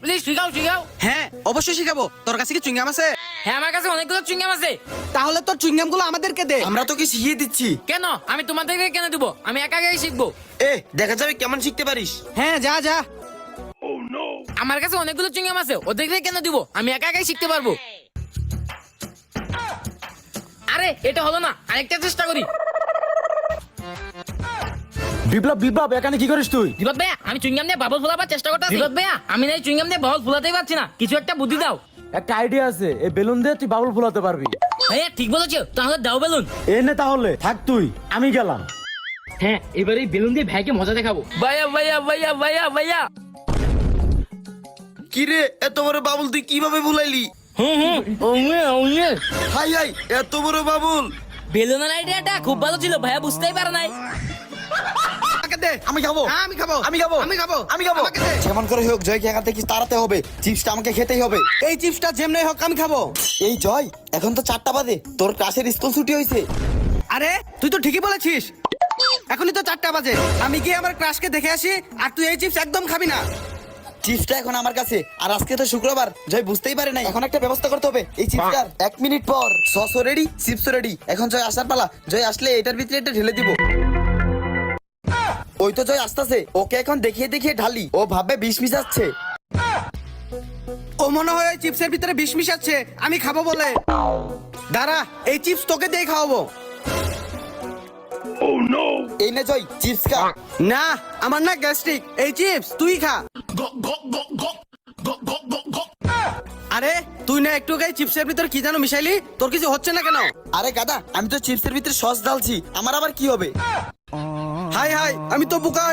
Please শিখাও শিখাও। হ্যাঁ অবশ্যই শিখাবো। তোর কাছে কি চুইংগাম আছে? হ্যাঁ আমার কাছে অনেকগুলো চুইংগাম আছে। তাহলে তোর চুইংগাম গুলো আমাদেরকে দে, আমরা তোকে শিখিয়ে দিচ্ছি। কেন আমি তোমাদেরকে কেন দিব? আমি একা একাই শিখবো। দেখা যাবে কেমন শিখতে পারিস। হ্যাঁ যা যা। আমার কাছে অনেকগুলো চুইংগাম আছে, ওদেরকে কেন দিব? আমি একা একাই শিখতে পারবো। আরে এটা হলো না, আরেকটা চেষ্টা করি। বিপ্লব বিপ্লব এখানে কি করিস তুই? বিপদ ভাইয়া আমি চুইংগাম দিয়ে বাবল ফোলাবার চেষ্টা করতেছি। বিপদ ভাইয়া আমি না চুইংগাম দিয়ে বাবল ফোলাতেই পারছি না, কিছু একটা বুদ্ধি দাও। একটা আইডিয়া আছে, এই বেলুন দিয়ে তুই বাবুল ফুলাতে পারবি। ভাইয়া ঠিক বলেছো, তাহলে দাও বেলুন। এ নে তাহলে থাক তুই, আমি গেলাম। হ্যাঁ এবার এই বেলুন দিয়ে ভাইকে মজা দেখাবো। ভাইয়া ভাইয়া ভাইয়া ভাইয়া ভাইয়া। কি রে এত বড় বাবুল তুই কিভাবে ভুলাইলি? হাই হাই এত বড় বাবুল। বেলুনের আইডিয়াটা খুব ভালো ছিল, ভাইয়া বুঝতেই পারে নাই। আমি খাবো হ্যাঁ, আমি খাবো আমি খাবো আমি খাবো আমি খাবো। আমাকে দে। যেমন করে হোক জয়কে এখান থেকে তাড়াতে হবে, চিপসটা আমাকে খেতেই হবে। এই চিপসটা যেমনি হোক আমি খাবো। এই জয় এখন তো 4টা বাজে, তোর ক্লাসের স্কুল ছুটি হয়েছে। আরে তুই তো ঠিকই বলেছিস, এখনই তো 4টা বাজে। আমি গিয়ে আমার ক্লাসকে দেখে আসি, আর তুই এই চিপস একদম খাবি না। চিপসটা এখন আমার কাছে, আর আজকে তো শুক্রবার, জয় বুঝতেই পারে না। এখন একটা ব্যবস্থা করতে হবে এই চিপসটার। 1 মিনিট পর সসও রেডি, চিপসও রেডি। এখন জয় আসার পালা, জয় আসলে এটার ভিতরে এটা ঢেলে দিব। ওই তো জয় আসতেছে, ওকে এখন দেখিয়ে দেখিয়ে ঢালি, ও ভাববে বিষ মিশাচ্ছে। ও মনে হয় ওই চিপসের ভিতরে বিষ মিশাচ্ছে আমি খাবো বলে। দাঁড়া, এই চিপস তোকে দিয়ে খাওয়াবো। এই নে জয় চিপস খা। না আমার না গ্যাস্ট্রিক, এই চিপস তুই খা। আরে তুই না একটু গায়ে চিপসের ভিতরে কি যেন মিশাইলি, তোর কিছু হচ্ছে না কেন? আরে গাদা আমি তো চিপসের ভিতরে সস ঢালছি, আমার আবার কি হবে? হাই হাই আমি তো বোকা